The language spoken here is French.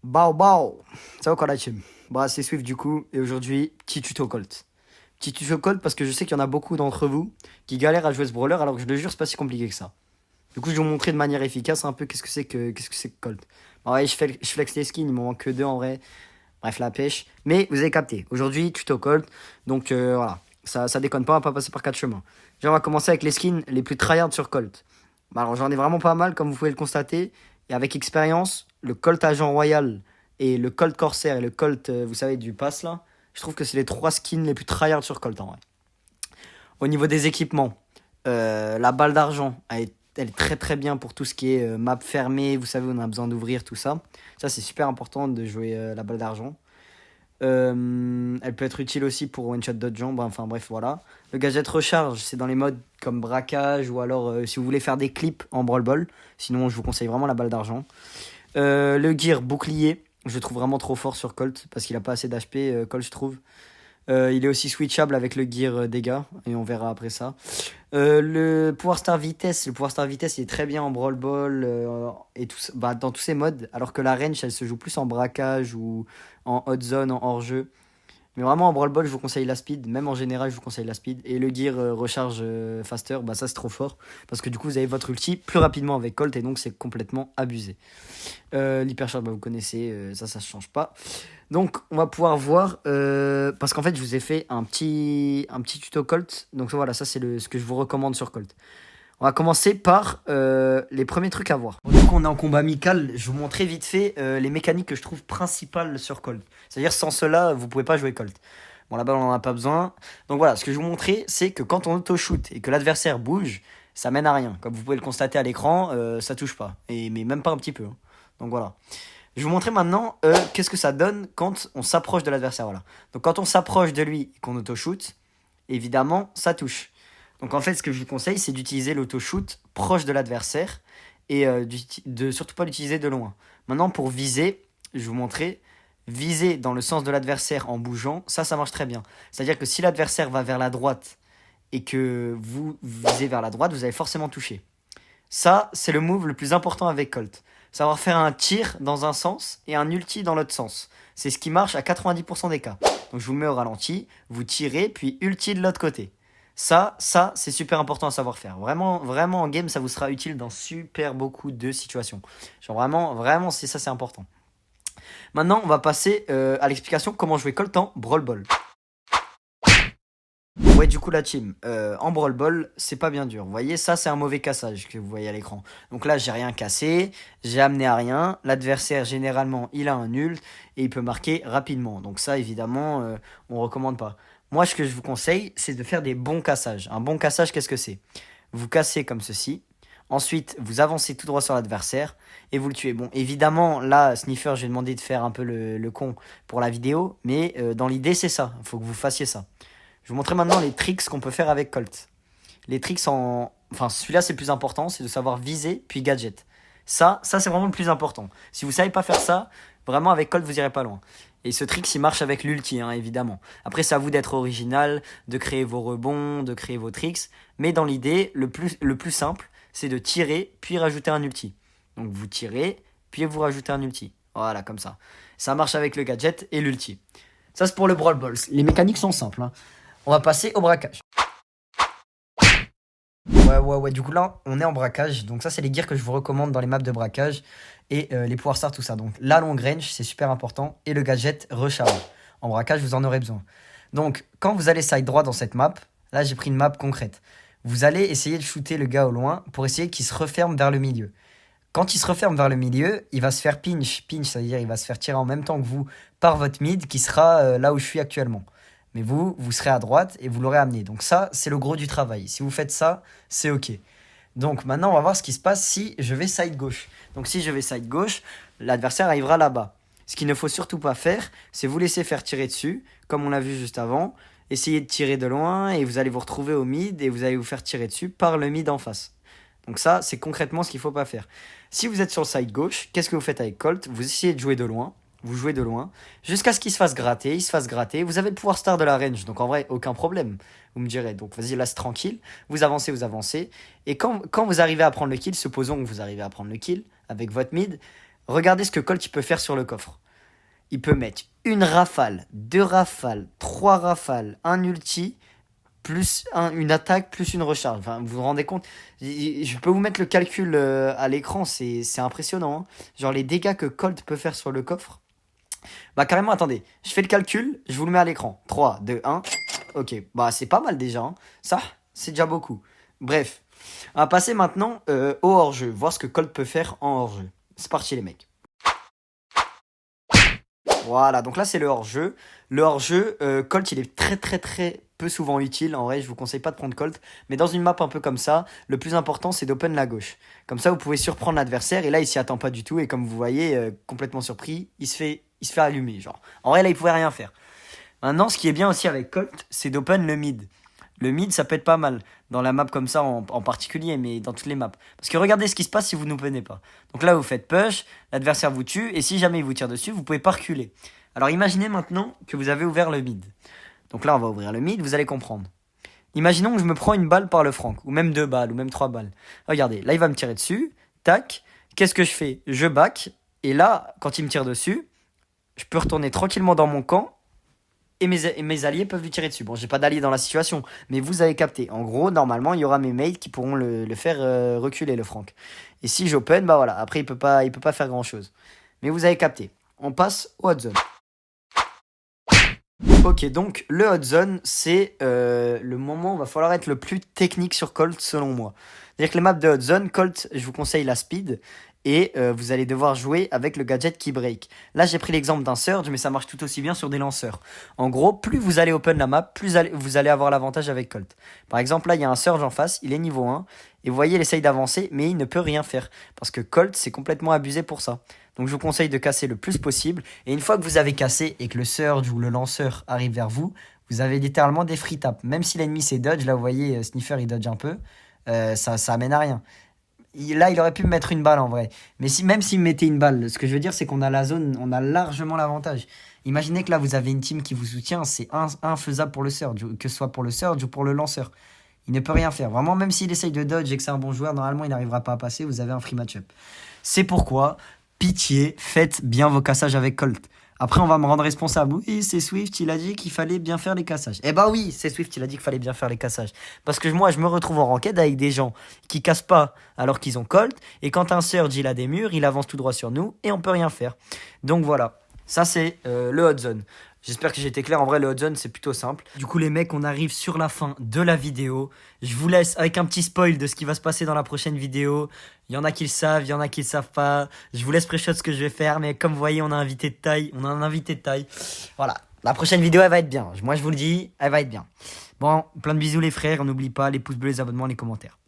Bao bao. Ça va quoi la team? Bah c'est Swift du coup et aujourd'hui petit tuto Colt. Petit tuto Colt parce que je sais qu'il y en a beaucoup d'entre vous qui galèrent à jouer ce brawler alors que je le jure c'est pas si compliqué que ça. Du coup je vais vous montrer de manière efficace un peu qu'est-ce que c'est que Colt. Bah ouais je flex les skins, il m'en manque que deux en vrai. Bref la pêche. Mais vous avez capté. Aujourd'hui tuto Colt. Donc voilà. Ça déconne pas, on va pas passer par quatre chemins. Déjà on va commencer avec les skins les plus tryhard sur Colt. Bah alors j'en ai vraiment pas mal comme vous pouvez le constater. Et avec expérience, le Colt Agent Royal et le Colt Corsair et le Colt, vous savez, du pass là, je trouve que c'est les trois skins les plus tryhard sur Colt en vrai. Au niveau des équipements, la balle d'argent, elle est très très bien pour tout ce qui est map fermée, vous savez, on a besoin d'ouvrir tout ça. Ça c'est super important de jouer la balle d'argent. Elle peut être utile aussi pour one shot d'autres jambes, enfin bref voilà. Le gadget recharge, c'est dans les modes comme braquage ou alors si vous voulez faire des clips en brawl ball. Sinon je vous conseille vraiment la balle d'argent. Le gear bouclier, je le trouve vraiment trop fort sur Colt parce qu'il a pas assez d'HP, Colt je trouve. Il est aussi switchable avec le gear dégâts et on verra après ça. Le pouvoir star vitesse il est très bien en brawl ball et tout, bah, dans tous ces modes alors que la range elle se joue plus en braquage ou en hot zone, en hors jeu. Mais vraiment en brawl ball, je vous conseille la speed. Même en général, je vous conseille la speed. Et le gear recharge faster, bah ça c'est trop fort. Parce que du coup, vous avez votre ulti plus rapidement avec Colt et donc c'est complètement abusé. L'hypercharge, bah, vous connaissez, ça ne change pas. Donc on va pouvoir voir, parce qu'en fait je vous ai fait un petit tuto Colt. Donc voilà, ça c'est ce que je vous recommande sur Colt. On va commencer par les premiers trucs à voir. Bon, du coup, on est en combat amical. Je vais vous montrer vite fait les mécaniques que je trouve principales sur Colt. C'est-à-dire, sans cela, vous pouvez pas jouer Colt. Bon, là-bas, on n'en a pas besoin. Donc voilà, ce que je vais vous montrer, c'est que quand on auto-shoot et que l'adversaire bouge, ça mène à rien. Comme vous pouvez le constater à l'écran, ça touche pas. Mais même pas un petit peu, hein. Donc voilà. Je vais vous montrer maintenant qu'est-ce que ça donne quand on s'approche de l'adversaire. Voilà. Donc quand on s'approche de lui et qu'on auto-shoot, évidemment, ça touche. Donc en fait, ce que je vous conseille, c'est d'utiliser l'auto-shoot proche de l'adversaire et de surtout pas l'utiliser de loin. Maintenant, pour viser, je vais vous montrer, viser dans le sens de l'adversaire en bougeant, ça marche très bien. C'est-à-dire que si l'adversaire va vers la droite et que vous visez vers la droite, vous allez forcément toucher. Ça, c'est le move le plus important avec Colt. Savoir faire un tir dans un sens et un ulti dans l'autre sens. C'est ce qui marche à 90% des cas. Donc je vous mets au ralenti, vous tirez, puis ulti de l'autre côté. Ça, c'est super important à savoir faire. Vraiment, vraiment en game, ça vous sera utile dans super beaucoup de situations. Genre vraiment, vraiment, c'est important. Maintenant, on va passer à l'explication comment jouer Colt en Brawl Ball. Ouais, du coup, la team, en Brawl Ball, c'est pas bien dur. Vous voyez, ça, c'est un mauvais cassage que vous voyez à l'écran. Donc là, j'ai rien cassé, j'ai amené à rien. L'adversaire, généralement, il a un nul et il peut marquer rapidement. Donc ça, évidemment, on recommande pas. Moi, ce que je vous conseille, c'est de faire des bons cassages. Un bon cassage, qu'est-ce que c'est? Vous cassez comme ceci. Ensuite, vous avancez tout droit sur l'adversaire et vous le tuez. Bon, évidemment, là, Sniffer, j'ai demandé de faire un peu le con pour la vidéo, mais dans l'idée, c'est ça. Il faut que vous fassiez ça. Je vais vous montrer maintenant les tricks qu'on peut faire avec Colt. Les tricks en... Enfin, celui-là, c'est le plus important, c'est de savoir viser, puis gadget. Ça c'est vraiment le plus important. Si vous savez pas faire ça, vraiment, avec Colt, vous irez pas loin. Et ce trick, il marche avec l'ulti, hein, évidemment. Après, c'est à vous d'être original, de créer vos rebonds, de créer vos tricks. Mais dans l'idée, le plus simple, c'est de tirer, puis rajouter un ulti. Donc, vous tirez, puis vous rajoutez un ulti. Voilà, comme ça. Ça marche avec le gadget et l'ulti. Ça, c'est pour le Brawl Balls. Les mécaniques sont simples, hein. On va passer au braquage. Ouais. Du coup, là, on est en braquage. Donc, ça, c'est les gears que je vous recommande dans les maps de braquage. Et les pouvoirs stars, tout ça. Donc, la long range, c'est super important. Et le gadget recharge. En braquage, vous en aurez besoin. Donc, quand vous allez side droit dans cette map, là, j'ai pris une map concrète. Vous allez essayer de shooter le gars au loin pour essayer qu'il se referme vers le milieu. Quand il se referme vers le milieu, il va se faire pinch. Pinch, c'est-à-dire il va se faire tirer en même temps que vous par votre mid qui sera là où je suis actuellement. Mais vous serez à droite et vous l'aurez amené. Donc ça, c'est le gros du travail. Si vous faites ça, c'est OK. Donc maintenant, on va voir ce qui se passe si je vais side gauche. Donc si je vais side gauche, l'adversaire arrivera là-bas. Ce qu'il ne faut surtout pas faire, c'est vous laisser faire tirer dessus, comme on l'a vu juste avant. Essayez de tirer de loin et vous allez vous retrouver au mid et vous allez vous faire tirer dessus par le mid en face. Donc ça, c'est concrètement ce qu'il ne faut pas faire. Si vous êtes sur le side gauche, qu'est-ce que vous faites avec Colt? Vous essayez de jouer de loin. Vous jouez de loin, jusqu'à ce qu'il se fasse gratter, il se fasse gratter. Vous avez le pouvoir star de la range, donc en vrai, aucun problème, vous me direz. Donc vas-y, laisse tranquille, vous avancez, Et quand vous arrivez à prendre le kill, supposons que vous arrivez à prendre le kill avec votre mid, Regardez ce que Colt il peut faire sur le coffre. Il peut mettre une rafale, deux rafales, trois rafales, un ulti, plus une attaque, plus une recharge. Enfin, vous vous rendez compte? Je peux vous mettre le calcul à l'écran, c'est impressionnant, hein. Genre les dégâts que Colt peut faire sur le coffre. Bah carrément, attendez, je fais le calcul, je vous le mets à l'écran. 3, 2, 1. Ok, bah c'est pas mal déjà, hein. Ça, c'est déjà beaucoup. Bref, on va passer maintenant au hors-jeu, voir ce que Colt peut faire en hors-jeu. C'est parti les mecs. Voilà, donc là c'est le hors-jeu. Le hors-jeu, Colt il est très très très peu souvent utile. En vrai, je vous conseille pas de prendre Colt. Mais dans une map un peu comme ça, le plus important c'est d'open la gauche. Comme ça, vous pouvez surprendre l'adversaire. Et là, il s'y attend pas du tout. Et comme vous voyez, complètement surpris, il se fait allumer. Genre. En vrai, là, il pouvait rien faire. Maintenant, ce qui est bien aussi avec Colt, c'est d'open le mid. Le mid, ça peut être pas mal. Dans la map comme ça en particulier, mais dans toutes les maps. Parce que regardez ce qui se passe si vous ne venez pas. Donc là, vous faites push, l'adversaire vous tue, et si jamais il vous tire dessus, vous pouvez pas reculer. Alors imaginez maintenant que vous avez ouvert le mid. Donc là, on va ouvrir le mid, vous allez comprendre. Imaginons que je me prends une balle par le flanc, ou même 2 balles, ou même 3 balles. Regardez, là, il va me tirer dessus. Tac. Qu'est-ce que je fais? Je back. Et là, quand il me tire dessus, je peux retourner tranquillement dans mon camp et mes alliés peuvent lui tirer dessus. Bon, j'ai pas d'alliés dans la situation, mais vous avez capté. En gros, normalement, il y aura mes mates qui pourront le faire reculer, le Franck. Et si j'open, bah voilà, après, il peut pas faire grand-chose. Mais vous avez capté. On passe au hot zone. Ok, donc le hot zone, c'est le moment où il va falloir être le plus technique sur Colt, selon moi. C'est-à-dire que les maps de hot zone, Colt, je vous conseille la speed. Et vous allez devoir jouer avec le gadget qui break. Là, j'ai pris l'exemple d'un surge, mais ça marche tout aussi bien sur des lanceurs. En gros, plus vous allez open la map, plus vous allez avoir l'avantage avec Colt. Par exemple, là, il y a un surge en face, il est niveau 1. Et vous voyez, il essaye d'avancer, mais il ne peut rien faire. Parce que Colt, c'est complètement abusé pour ça. Donc, je vous conseille de casser le plus possible. Et une fois que vous avez cassé et que le surge ou le lanceur arrive vers vous, vous avez littéralement des free taps. Même si l'ennemi c'est dodge, là, vous voyez, Sniffer, il dodge un peu. Ça amène à rien. Là, il aurait pu me mettre une balle en vrai. Mais même s'il me mettait une balle, ce que je veux dire, c'est qu'on a la zone, on a largement l'avantage. Imaginez que là, vous avez une team qui vous soutient, c'est infaisable pour le surge, que ce soit pour le surge ou pour le lanceur. Il ne peut rien faire. Vraiment, même s'il essaye de dodge et que c'est un bon joueur, normalement, il n'arrivera pas à passer, vous avez un free match-up. C'est pourquoi, pitié, faites bien vos cassages avec Colt. Après, on va me rendre responsable. Oui, c'est Swift, il a dit qu'il fallait bien faire les cassages. Eh bah oui, c'est Swift, il a dit qu'il fallait bien faire les cassages. Parce que moi, je me retrouve en ranked avec des gens qui cassent pas alors qu'ils ont Colt. Et quand un Surge, il a des murs, il avance tout droit sur nous et on peut rien faire. Donc voilà, ça c'est le hot zone. J'espère que j'ai été clair. En vrai, le hot zone, c'est plutôt simple. Du coup, les mecs, on arrive sur la fin de la vidéo. Je vous laisse avec un petit spoil de ce qui va se passer dans la prochaine vidéo. Il y en a qui le savent, il y en a qui le savent pas. Je vous laisse pré-shot ce que je vais faire. Mais comme vous voyez, on a un invité de taille. On a un invité de taille. Voilà. La prochaine vidéo, elle va être bien. Moi, je vous le dis, elle va être bien. Bon, plein de bisous les frères. On n'oublie pas les pouces bleus, les abonnements, les commentaires.